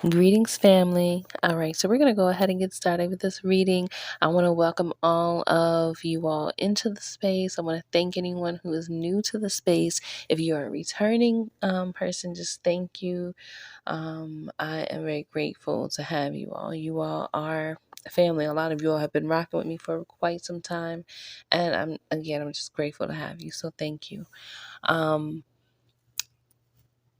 Greetings, family. All right, so we're going to go ahead and get started with this reading. I want to welcome all of you all into the space. I want to thank anyone who is new to the space. If you are a returning person, just thank you. I am very grateful to have you all. You all are family. A lot of you all have been rocking with me for quite some time, and I'm just grateful to have you. So thank you.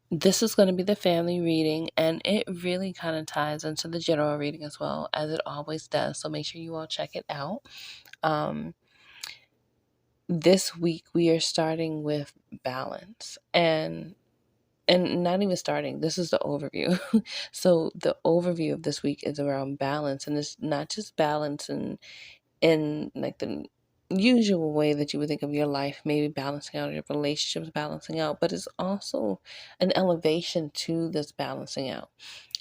This is going to be the family reading, and it really kind of ties into the general reading as well, as it always does. So make sure you all check it out. This week we are starting with balance, and not even starting. This is the overview. So the overview of this week is around balance, and it's not just balance in like the usual way that you would think of your life, maybe balancing out your relationships, balancing out, but it's also an elevation to this balancing out.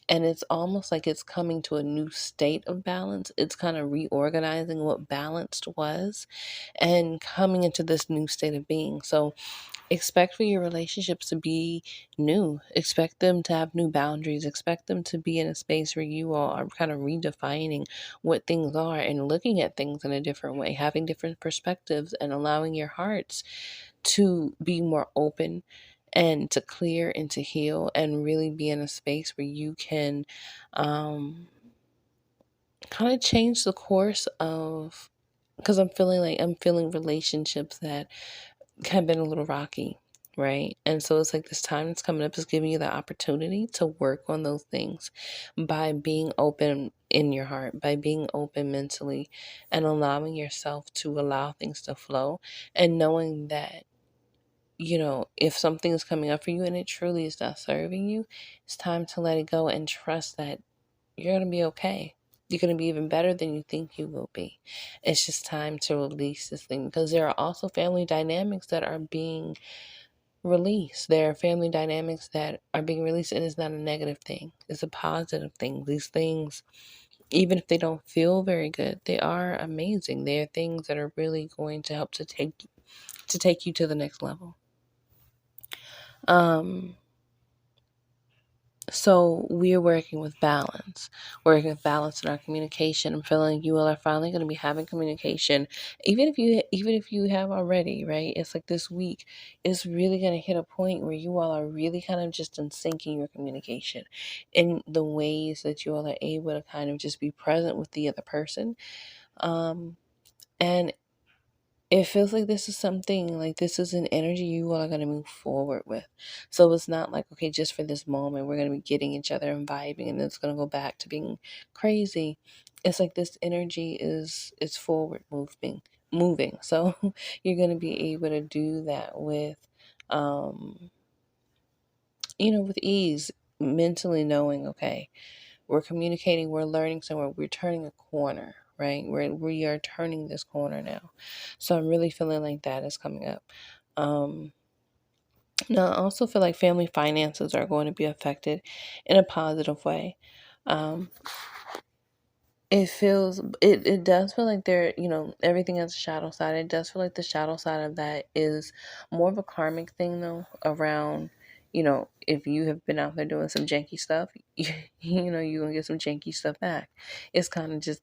And it's almost like it's coming to a new state of balance. It's kind of reorganizing what balanced was and coming into this new state of being. So expect for your relationships to be new. Expect them to have new boundaries. Expect them to be in a space where you all are kind of redefining what things are and looking at things in a different way, having different perspectives, and allowing your hearts to be more open and to clear and to heal and really be in a space where you can kind of change the course of, because I'm feeling relationships that have been a little rocky, right? And so it's like this time that's coming up is giving you the opportunity to work on those things by being open in your heart, by being open mentally, and allowing yourself to allow things to flow, and knowing that, if something is coming up for you and it truly is not serving you, it's time to let it go and trust that you're going to be okay. You're going to be even better than you think you will be. It's just time to release this thing, because there are also family dynamics that are being released. There are family dynamics that are being released, and it's not a negative thing. It's a positive thing. These things, even if they don't feel very good, they are amazing. They are things that are really going to help to take you to the next level. So we're working with balance, in our communication. I'm feeling you all are finally going to be having communication, even if you have already, right? It's like this week is really going to hit a point where you all are really kind of just in syncing your communication in the ways that you all are able to kind of just be present with the other person. And it feels like this is something, like this is an energy you all are going to move forward with. So it's not like, okay, just for this moment, we're going to be getting each other and vibing, and then it's going to go back to being crazy. It's like this energy is forward moving. So you're going to be able to do that with, with ease, mentally knowing, okay, we're communicating, we're learning somewhere, we're turning a corner, right? We are turning this corner now. So I'm really feeling like that is coming up. Now, I also feel like family finances are going to be affected in a positive way. Um, it does feel like everything has a shadow side. It does feel like the shadow side of that is more of a karmic thing, though, around, if you have been out there doing some janky stuff, you're going to get some janky stuff back. It's kind of just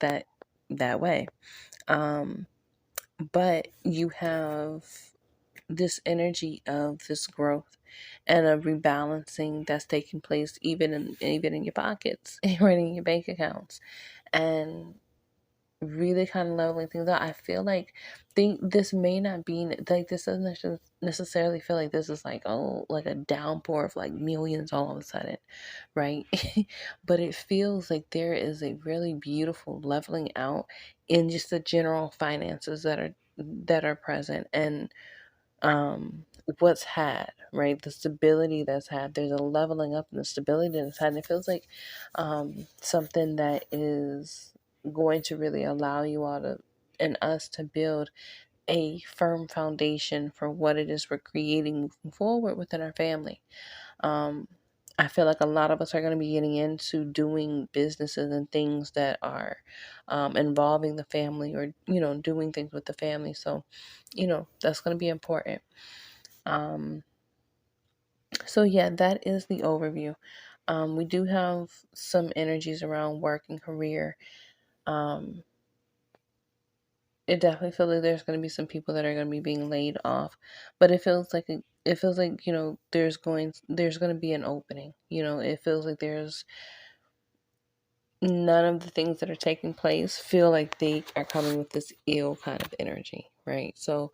that way. But you have this energy of this growth and a rebalancing that's taking place even in your pockets, right, in your bank accounts, and really kind of leveling things out. I feel like this may not be like, this doesn't necessarily feel like this is like, oh, like a downpour of like millions all of a sudden, right? But it feels like there is a really beautiful leveling out in just the general finances that are present, and what's had, right? The stability that's had. There's a leveling up in the stability that's had. And it feels like something that is going to really allow you all to, and us, to build a firm foundation for what it is we're creating moving forward within our family. I feel like a lot of us are going to be getting into doing businesses and things that are involving the family, or, doing things with the family. So, that's going to be important. So yeah, that is the overview. We do have some energies around work and career. Um, it definitely feels like there's going to be some people that are going to be being laid off, but it feels like, there's going to be an opening. It feels like there's none of the things that are taking place feel like they are coming with this ill kind of energy, right? So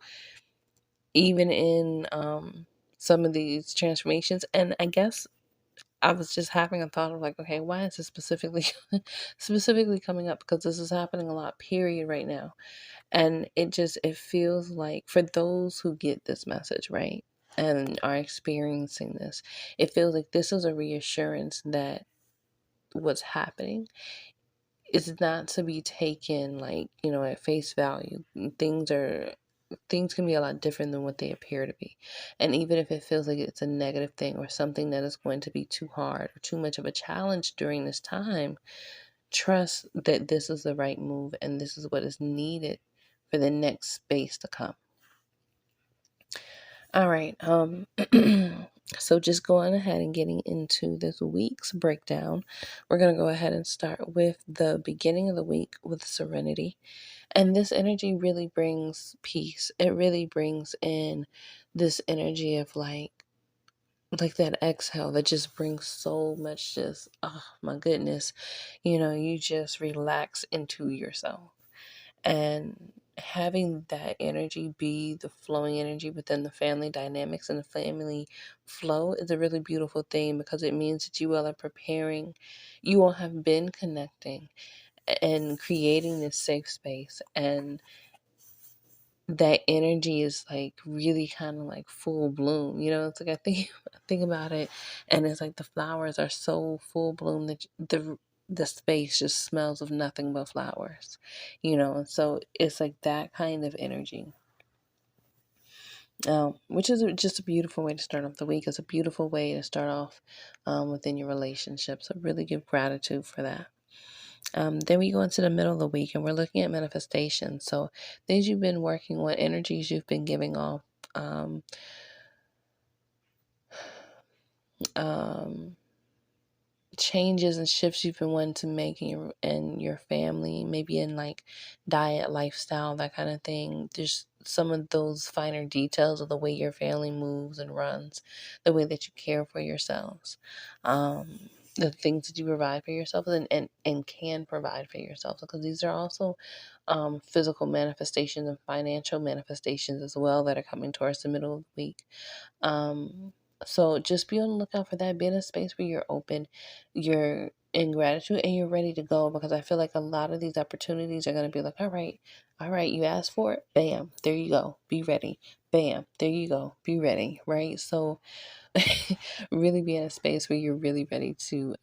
even in some of these transformations, and I guess I was just having a thought of like, okay, why is this specifically coming up? Because this is happening a lot, period, right now. And it feels like for those who get this message, right, and are experiencing this, it feels like this is a reassurance that what's happening is not to be taken like, at face value. Things can be a lot different than what they appear to be. And even if it feels like it's a negative thing or something that is going to be too hard or too much of a challenge during this time, trust that this is the right move and this is what is needed for the next space to come. All right. So just going ahead and getting into this week's breakdown, we're going to go ahead and start with the beginning of the week with serenity. And this energy really brings peace. It really brings in this energy of like that exhale that just brings so much, just, oh my goodness, you just relax into yourself. And having that energy be the flowing energy within the family dynamics and the family flow is a really beautiful thing, because it means that you all are preparing, you all have been connecting and creating this safe space, and that energy is like really kind of like full bloom. It's like I think about it, and it's like the flowers are so full bloom that the space just smells of nothing but flowers. And so it's like that kind of energy. Which is just a beautiful way to start off the week. It's a beautiful way to start off within your relationship. So really give gratitude for that. Then we go into the middle of the week and we're looking at manifestation. So things you've been working on, energies you've been giving off, um, um, changes and shifts you've been wanting to make in your family, maybe in like diet, lifestyle, that kind of thing. There's some of those finer details of the way your family moves and runs, the way that you care for yourselves, the things that you provide for yourself and can provide for yourself, because these are also physical manifestations and financial manifestations as well that are coming towards the middle of the week. So just be on the lookout for that. Be in a space where you're open, you're in gratitude, and you're ready to go, because I feel like a lot of these opportunities are going to be like, all right, you asked for it. Bam, there you go. Be ready. Bam, there you go. Be ready. Right. So really be in a space where you're really ready to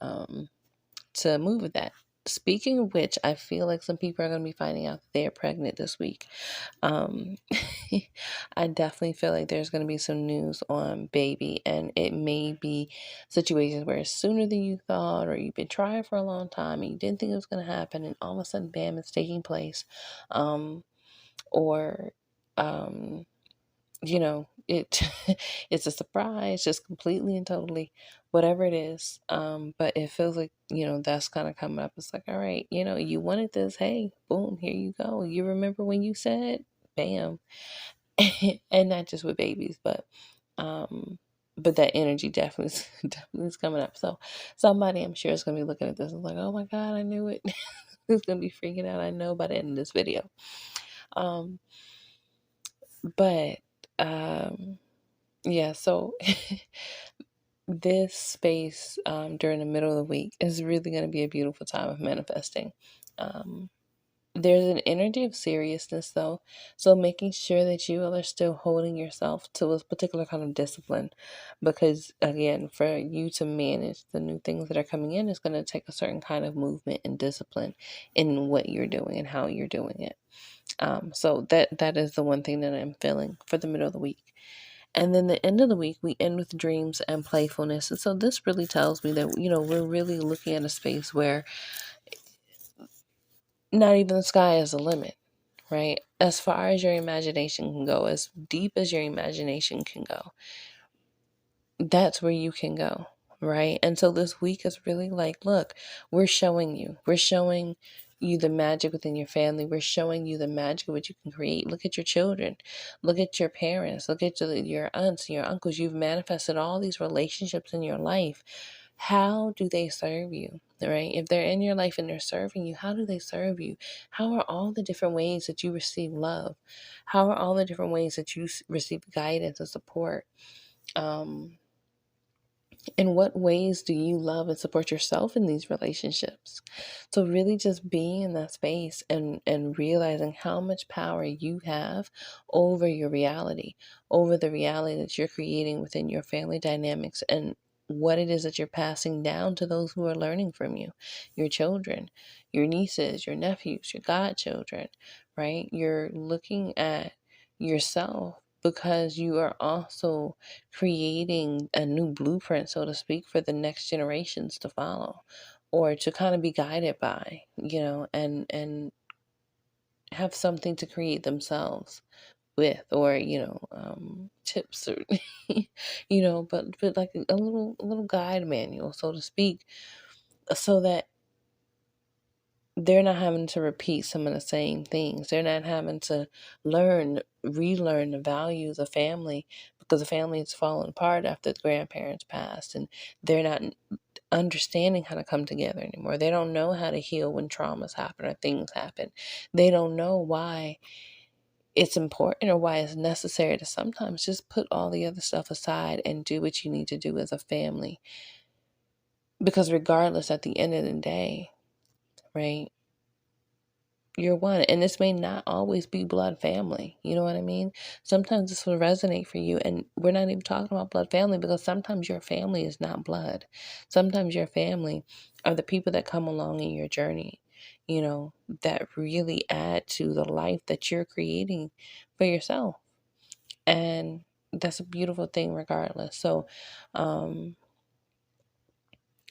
move with that. Speaking of which, I feel like some people are going to be finding out that they're pregnant this week. Um, I definitely feel like there's going to be some news on baby, and it may be situations where it's sooner than you thought, or you've been trying for a long time and you didn't think it was going to happen, and all of a sudden, bam, it's taking place. Or, um, it it's a surprise, just completely and totally, whatever it is. But it feels like, that's kind of coming up. It's like, all right, you wanted this, hey, boom, here you go. You remember when you said, bam. And not just with babies, but that energy definitely definitely is coming up. So somebody, I'm sure, is gonna be looking at this and like, oh my god, I knew it. Who's gonna be freaking out, I know, by the end of this video. um but yeah, so this space during the middle of the week is really going to be a beautiful time of manifesting. There's an energy of seriousness, though, so making sure that you are still holding yourself to a particular kind of discipline, because again, for you to manage the new things that are coming in, is going to take a certain kind of movement and discipline in what you're doing and how you're doing it. So that is the one thing that I'm feeling for the middle of the week. And then the end of the week, we end with dreams and playfulness. And so this really tells me that, we're really looking at a space where not even the sky is the limit, right? As far as your imagination can go, as deep as your imagination can go, that's where you can go. right? And so this week is really like, look, we're showing you the magic within your family. We're showing you the magic of what you can create. Look at your children, look at your parents, look at your aunts, your uncles. You've manifested all these relationships in your life. How do they serve you, right? If they're in your life and they're serving you, how do they serve you? How are all the different ways that you receive love? How are all the different ways that you receive guidance and support? um in what ways do you love and support yourself in these relationships? So really just being in that space and realizing how much power you have over your reality, over the reality that you're creating within your family dynamics, and what it is that you're passing down to those who are learning from you, your children, your nieces, your nephews, your godchildren, right? You're looking at yourself because you are also creating a new blueprint, so to speak, for the next generations to follow or to kind of be guided by, and have something to create themselves with, or tips, or but like a little guide manual, so to speak, so that they're not having to repeat some of the same things. They're not having to relearn the values of family, because the family has fallen apart after the grandparents passed, and they're not understanding how to come together anymore. They don't know how to heal when traumas happen or things happen. They don't know why it's important or why it's necessary to sometimes just put all the other stuff aside and do what you need to do as a family. Because regardless, at the end of the day, right, you're one. And this may not always be blood family. You know what I mean? Sometimes this will resonate for you. And we're not even talking about blood family, because sometimes your family is not blood. Sometimes your family are the people that come along in your journey, that really add to the life that you're creating for yourself. And that's a beautiful thing regardless. So,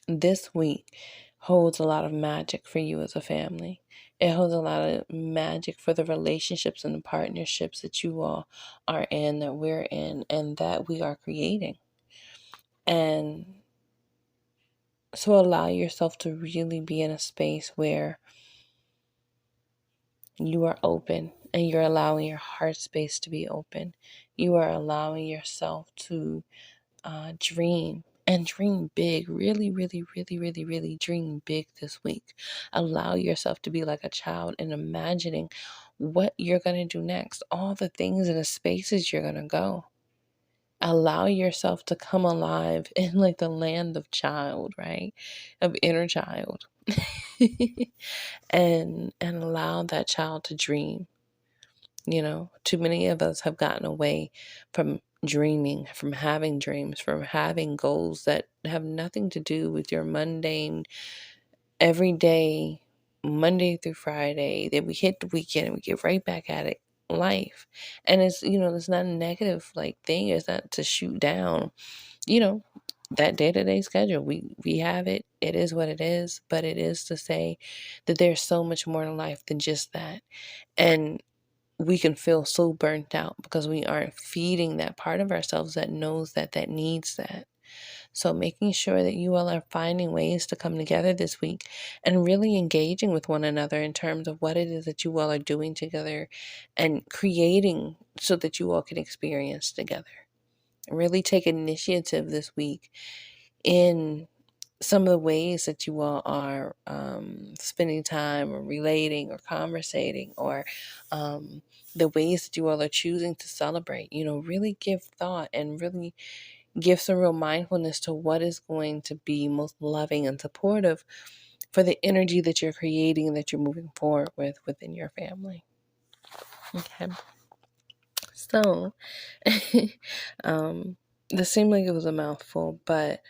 this week holds a lot of magic for you as a family. It holds a lot of magic for the relationships and the partnerships that you all are in, that we're in, and that we are creating. And so allow yourself to really be in a space where you are open and you're allowing your heart space to be open. You are allowing yourself to dream, and dream big. Really, really, really, really, really dream big this week. Allow yourself to be like a child and imagining what you're going to do next, all the things and the spaces you're going to go. Allow yourself to come alive in like the land of child, right? Of inner child. and allow that child to dream. Too many of us have gotten away from dreaming, from having dreams, from having goals that have nothing to do with your mundane, everyday, Monday through Friday. Then we hit the weekend and we get right back at it life. And it's not a negative like thing. It's not to shoot down, you know, that day-to-day schedule. We have it. It is what it is. But it is to say that there's so much more to life than just that. And we can feel so burnt out because we aren't feeding that part of ourselves that knows that needs that. So making sure that you all are finding ways to come together this week and really engaging with one another in terms of what it is that you all are doing together and creating so that you all can experience together. Really take initiative this week in some of the ways that you all are spending time or relating or conversating, or the ways that you all are choosing to celebrate. Really give thought and really give some real mindfulness to what is going to be most loving and supportive for the energy that you're creating and that you're moving forward with within your family. Okay. So, this seemed like it was a mouthful, but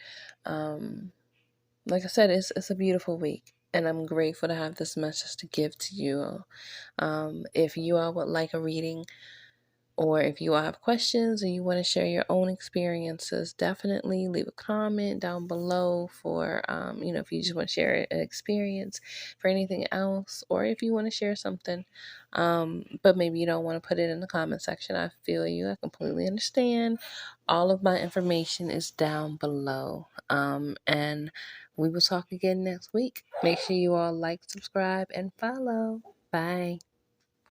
like I said, it's a beautiful week, and I'm grateful to have this message to give to you. If you all would like a reading, Or if you all have questions or you want to share your own experiences, definitely leave a comment down below for, if you just want to share an experience for anything else, or if you want to share something, but maybe you don't want to put it in the comment section. I feel you. I completely understand. All of my information is down below. And we will talk again next week. Make sure you all like, subscribe, and follow. Bye.